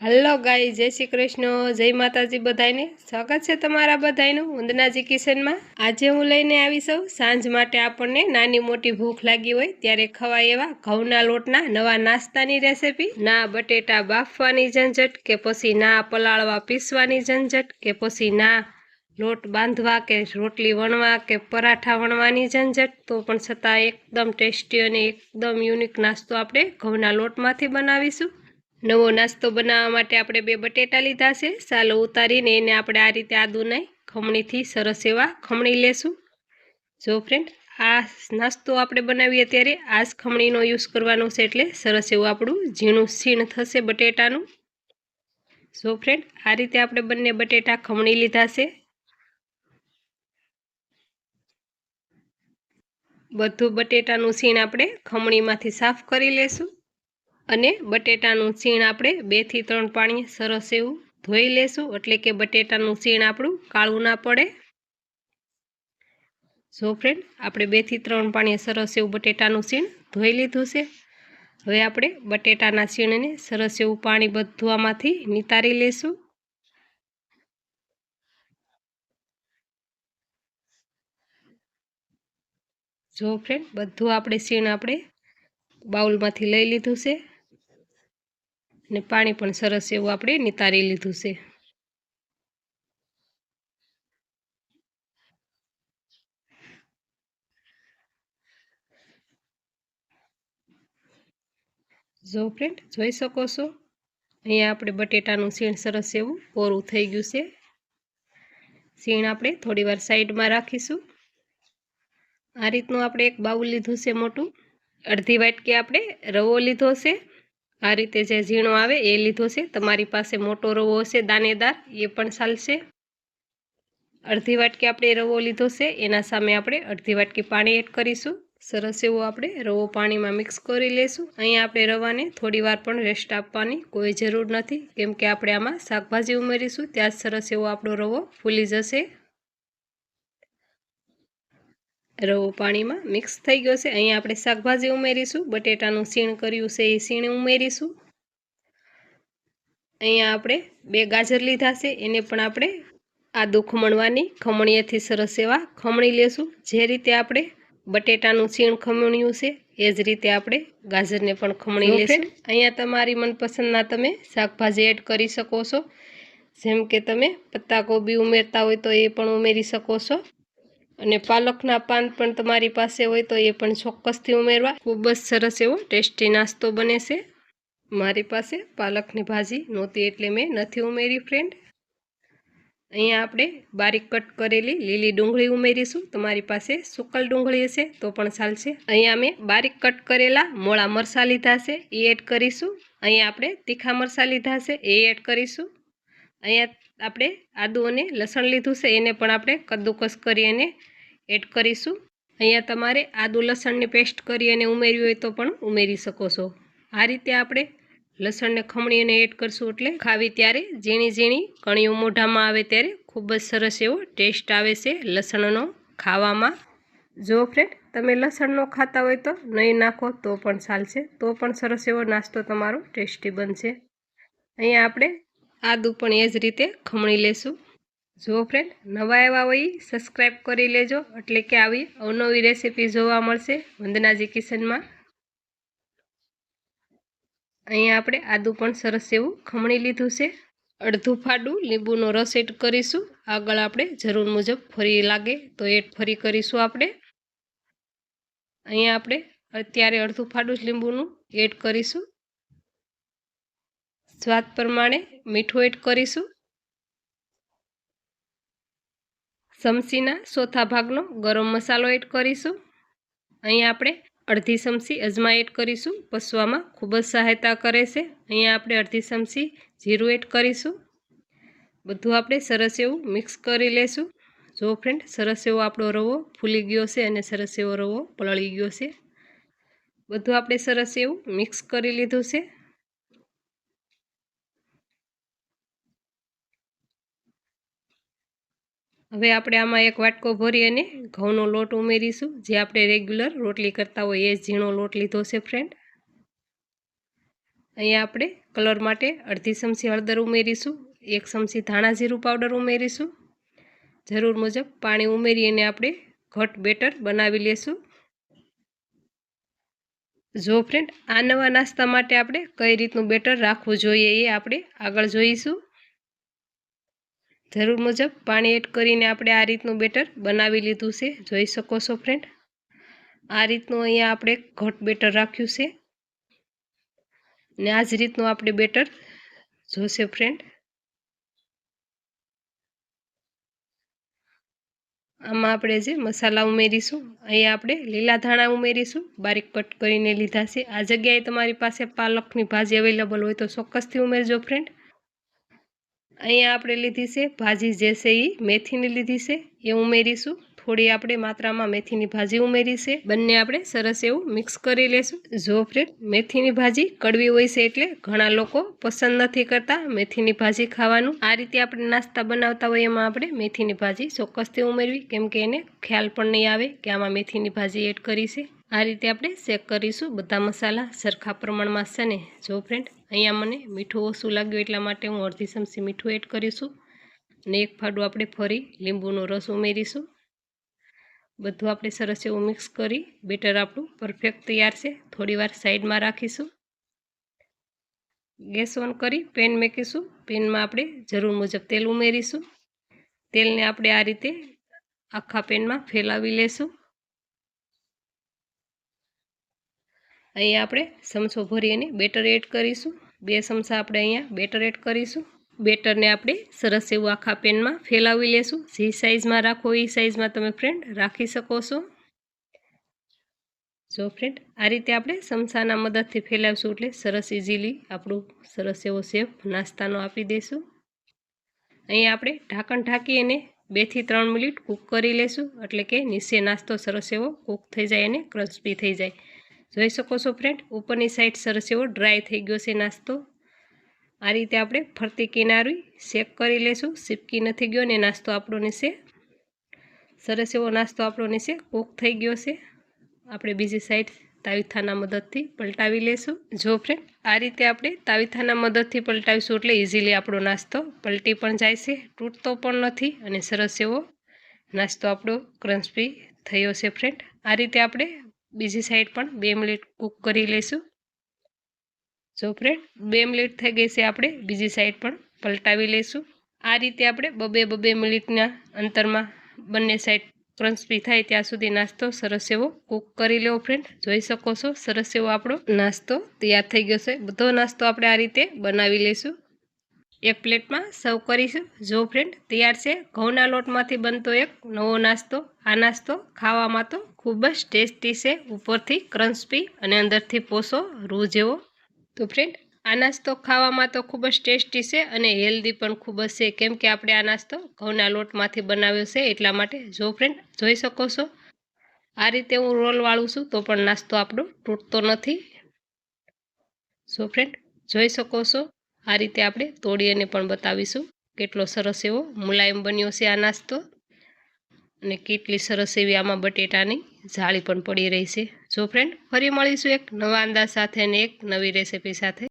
Hello ગાઈ, જય શ્રી કૃષ્ણ, જય માતાજી બધાને। સ્વાગત છે તમારા બધાનું વંદનાજી કિચનમાં। આજે હું લઈને આવી છું સાંજ માટે આપણને નાની મોટી ભૂખ લાગી હોય ત્યારે ખવાય એવા ઘઉંના લોટના નવા નાસ્તાની રેસીપી। ના બટેટા બાફવાની ઝંઝટ કે પછી ના પલાળવા પીસવાની ઝંઝટ કે પછી ના લોટ બાંધવા કે રોટલી વણવા કે પરાઠા વણવાની ઝંઝટ, તો પણ છતાં એકદમ ટેસ્ટી અને એકદમ યુનિક નાસ્તો આપણે ઘઉંના લોટમાંથી બનાવીશું। નવો નાસ્તો બનાવવા માટે આપણે 2 બટેટા લીધા છે। સાલો ઉતારીને એને આપણે આ રીતે આદુને ખમણીથી સરસ એવા ખમણી લેશું। જો ફ્રેન્ડ, આ નાસ્તો આપણે બનાવીએ ત્યારે આ જ ખમણીનો યુઝ કરવાનો છે, એટલે સરસ એવું આપણું ઝીણું છીણ થશે બટેટાનું। જો ફ્રેન્ડ, આ રીતે આપણે બંને બટેટા ખમણી લીધા છે। બધું બટેટાનું છીણ આપણે ખમણીમાંથી સાફ કરી લેશું અને બટેટાનું છીણ આપણે 2 થી 3 પાણી સરસ એવું ધોઈ લેશું, એટલે કે બટેટાનું છીણ આપણું કાળું ના પડે। જો ફ્રેન્ડ, આપણે 2 થી 3 પાણી સરસ એવું બટેટાનું છીણ ધોઈ લીધું છે। હવે આપણે બટેટાના છીણને સરસ એવું પાણી બધું આમાંથી નિતારી લેશું। જો ફ્રેન્ડ, બધું આપણે છીણ આપણે બાઉલમાંથી લઈ લીધું છે અને પાણી પણ સરસ એવું આપણે નિતારી લીધું છે। જો ફ્રેન્ડ, જોઈ શકો છો અહીંયા આપણે બટેટાનું છીણ સરસ એવું કોરું થઈ ગયું છે। છીણ આપણે થોડી વાર સાઈડમાં રાખીશું। આ રીતનું આપણે એક બાઉલ લીધું છે મોટું, અડધી વાટકી આપણે રવો લીધો છે। આ રીતે જે ઝીણો આવે એ લીધો છે। તમારી પાસે મોટો રવો હશે દાણેદાર એ પણ ચાલશે। અડધી વાટકી આપણે રવો લીધો છે, એના સામે આપણે અડધી વાટકી પાણી એડ કરીશું। સરસ એવો આપણે રવો પાણીમાં મિક્સ કરી લેશું। અહીંયા આપણે રવાને થોડી વાર પણ રેસ્ટ આપવાની કોઈ જરૂર નથી, કેમ કે આપણે આમાં શાકભાજી ઉમેરીશું ત્યાં જ સરસ એવો આપણો રવો ફૂલી જશે। રવો પાણીમાં મિક્સ થઈ ગયો છે। અહીંયા આપણે શાકભાજી ઉમેરીશું, બટેટાનું છીણ કર્યું છે એ છીણ ઉમેરીશું। અહીંયા આપણે 2 ગાજર લીધા છે, એને પણ આપણે આદુ ખમણવાની ખમણીએથી સરસ એવા ખમણી લેશું। જે રીતે આપણે બટેટાનું છીણ ખમણ્યું છે એ જ રીતે આપણે ગાજરને પણ ખમણી લેશું। અહીંયા તમારી મનપસંદના તમે શાકભાજી એડ કરી શકો છો, જેમ કે તમે પત્તાકોબી ઉમેરતા હોય તો એ પણ ઉમેરી શકો છો અને પાલકના પાન પણ તમારી પાસે હોય તો એ પણ ચોક્કસથી ઉમેરવા। ખૂબ જ સરસ એવો ટેસ્ટી નાસ્તો બને છે। મારી પાસે પાલકની ભાજી નહોતી એટલે મેં નથી ઉમેરી ફ્રેન્ડ। અહીંયા આપણે બારીક કટ કરેલી લીલી ડુંગળી ઉમેરીશું। તમારી પાસે સુકલ ડુંગળી હશે તો પણ ચાલશે। અહીંયા મેં બારીક કટ કરેલા મોળા મરચાં લીધા છે એ એડ કરીશું। અહીંયા આપણે તીખા મરચાં લીધા છે એ એડ કરીશું। અહીંયા આપણે આદુ અને લસણ લીધું છે, એને પણ આપણે કદ્દુકસ કરી અને એડ કરીશું। અહીંયા તમારે આદુ લસણની પેસ્ટ કરી અને ઉમેરવી હોય તો પણ ઉમેરી શકો છો। આ રીતે આપણે લસણને ખમણી અને એડ કરશું, એટલે ખાવી ત્યારે ઝીણી ઝીણી કણીઓ મોઢામાં આવે ત્યારે ખૂબ જ સરસ એવો ટેસ્ટ આવે છે લસણનો ખાવામાં। જો ફ્રેન્ડ, તમે લસણ ન ખાતા હોય તો નહીં નાખો તો પણ ચાલશે, તો પણ સરસ એવો નાસ્તો તમારો ટેસ્ટી બનશે। અહીંયા આપણે આદુ પણ એ જ રીતે ખમણી લેશું। જો ફ્રેન્ડ, નવા આવ્યા હોય સબસ્ક્રાઈબ કરી લેજો, એટલે કે આવી અવનવી રેસીપી જોવા મળશે વંદનાજી કિચનમાં। અહીંયા આપણે આદુ પણ સરસ એવું ખમણી લીધું છે। અડધું ફાડું લીંબુનો રસ એડ કરીશું। આગળ આપણે જરૂર મુજબ ફરી લાગે તો એડ ફરી કરીશું આપણે। અહીંયા આપણે અત્યારે અડધું ફાડું લીંબુનું એડ કરીશું। સ્વાદ પ્રમાણે મીઠું એડ કરીશું। ચમચીના ચોથા ભાગનો ગરમ મસાલો એડ કરીશું। અહીંયા આપણે અડધી ચમચી અજમા એડ કરીશું, પચવામાં ખૂબ જ સહાયતા કરે છે। અહીંયા આપણે અડધી ચમચી જીરું એડ કરીશું। બધું આપણે સરસ એવું મિક્સ કરી લેશું। જો ફ્રેન્ડ, સરસ એવો આપણો રવો ફૂલી ગયો છે અને સરસ એવો રવો પલળી ગયો છે। બધું આપણે સરસ એવું મિક્સ કરી લીધું છે। હવે આપણે આમાં 1 વાટકો ભરી અને ઘઉંનો લોટ ઉમેરીશું। જે આપણે રેગ્યુલર રોટલી કરતા હોય એ ઝીણો લોટ લીધો છે ફ્રેન્ડ। અહીંયા આપણે કલર માટે અડધી ચમચી હળદર ઉમેરીશું, 1 ચમચી ધાણા જીરું પાવડર ઉમેરીશું, જરૂર મુજબ પાણી ઉમેરીને આપણે ઘટ બેટર બનાવી લેશું। જો ફ્રેન્ડ, આ નવા નાસ્તા માટે આપણે કઈ રીતનું બેટર રાખવું જોઈએ એ આપણે આગળ જોઈશું। જરૂર મુજબ પાણી એડ કરીને આપણે આ રીતનું બેટર બનાવી લીધું છે, જોઈ શકો છો ફ્રેન્ડ। આ રીતનું અહીંયા આપણે ઘટ બેટર રાખ્યું છે ને આ જ રીતનું આપણે બેટર જોશે ફ્રેન્ડ। આમાં આપણે જે મસાલા ઉમેરીશું, અહીંયા આપણે લીલા ધાણા ઉમેરીશું, બારીક કટ કરીને લીધા છે। આ જગ્યાએ તમારી પાસે પાલકની ભાજી અવેલેબલ હોય તો ચોક્કસથી ઉમેરજો ફ્રેન્ડ। અહીંયા આપણે લીધી છે ભાજી જે છે એ મેથીની લીધી છે એ ઉમેરીશું, થોડી આપણે માત્રામાં મેથીની ભાજી ઉમેરી છે, બંને આપણે સરસ એવું મિક્સ કરી લેશું। જો ફ્રેન્ડ, મેથીની ભાજી કડવી હોય છે એટલે ઘણા લોકો પસંદ નથી કરતા મેથીની ભાજી ખાવાનું। આ રીતે આપણે નાસ્તા બનાવતા હોય એમાં આપણે મેથીની ભાજી ચોક્કસથી ઉમેરવી, કેમ કે એને ખ્યાલ પણ નહીં આવે કે આમાં મેથીની ભાજી એડ કરી છે। આ રીતે આપણે ચેક કરીશું બધા મસાલા સરખા પ્રમાણમાં છે ને। જો ફ્રેન્ડ, અહીંયા મને મીઠું ઓછું લાગ્યું એટલા માટે હું અડધી ચમચી મીઠું એડ કરીશું અને 1 ફાડું આપણે ફરી લીંબુનો રસ ઉમેરીશું। બધું આપણે સરસ એવું મિક્સ કરી બેટર આપણું પરફેક્ટ તૈયાર છે। થોડી વાર સાઈડમાં રાખીશું। ગેસ ઓન કરી પેન મૂકીશું, પેનમાં આપણે જરૂર મુજબ તેલ ઉમેરીશું। તેલને આપણે આ રીતે આખા પેનમાં ફેલાવી લેશું। અહીંયા આપણે ચમચો ભરીને બેટર એડ કરીશું, 2 ચમચા આપણે અહીંયા બેટર એડ કરીશું। બેટરને આપણે સરસ એવું આખા પેનમાં ફેલાવી લેશું। જે સાઈઝમાં રાખો એ સાઈઝમાં તમે ફ્રેન્ડ રાખી શકો છો। જો ફ્રેન્ડ, આ રીતે આપણે ચમચાના મદદથી ફેલાવશું એટલે સરસ ઇઝીલી આપણું સરસ એવો શેપ નાસ્તાનો આપી દઈશું। અહીંયા આપણે ઢાંકણ ઢાંકી અને 2 થી 3 મિનિટ કૂક કરી લેશું, એટલે કે નીચે નાસ્તો સરસ એવો કૂક થઈ જાય અને ક્રિસ્પી થઈ જાય। જોઈ શકો છો ફ્રેન્ડ, ઉપરની સાઈડ સરસ એવો ડ્રાય થઈ ગયો છે નાસ્તો। આ રીતે આપણે ફરતી કિનારી શેક કરી લેશું, ચીપકી નથી ગયો ને નાસ્તો આપણો નીચે સરસ એવો નાસ્તો આપણો નીચે કૂક થઈ ગયો છે। આપણે બીજી સાઈડ તાવીથાના મદદથી પલટાવી લેશું। જો ફ્રેન્ડ, આ રીતે આપણે તાવીથાના મદદથી પલટાવીશું એટલે ઇઝીલી આપણો નાસ્તો પલટી પણ જાય છે, તૂટતો પણ નથી અને સરસ એવો નાસ્તો આપણો ક્રિસ્પી થયો છે ફ્રેન્ડ। આ રીતે આપણે બીજી સાઈડ પણ 2 મિનિટ કૂક કરી લઈશું। જો ફ્રેન્ડ, 2 મિનિટ થઈ ગઈ છે, આપણે બીજી સાઈડ પણ પલટાવી લઈશું। આ રીતે આપણે 2 મિનિટના અંતરમાં બંને સાઈડ ક્રિસ્પી થાય ત્યાં સુધી નાસ્તો સરસ એવો કૂક કરી લેવો ફ્રેન્ડ। જોઈ શકો છો સરસ એવો આપણો નાસ્તો તૈયાર થઈ ગયો છે। બધો નાસ્તો આપણે આ રીતે બનાવી લઈશું, એક પ્લેટમાં સર્વ કરીશું। જો ફ્રેન્ડ, તૈયાર છે ઘઉંના લોટમાંથી બનતો એક નવો નાસ્તો। આ નાસ્તો ખાવામાં તો ખૂબ જ ટેસ્ટી છે, ઉપરથી ક્રિસ્પી અને અંદરથી પોસો રૂ જેવો। તો ફ્રેન્ડ, આ નાસ્તો ખાવામાં તો ખૂબ જ ટેસ્ટી છે અને હેલ્ધી પણ ખૂબ જ છે, કેમ કે આપણે આ નાસ્તો ઘઉંના લોટમાંથી બનાવ્યો છે એટલા માટે। જો ફ્રેન્ડ, જોઈ શકો છો આ રીતે હું રોલ વાળું છું તો પણ નાસ્તો આપણો તૂટતો નથી। જો ફ્રેન્ડ, જોઈ શકો છો આ રીતે આપણે તોડી અને પણ બતાવીશું કેટલો સરસ એવો મુલાયમ બન્યો છે આ નાસ્તો અને કેટલી સરસ એવી આમાં બટેટાની જાળી પણ પડી રહી છે। જો ફ્રેન્ડ, ફરી મળીશું એક નવા અંદાજ સાથે અને એક નવી રેસીપી સાથે।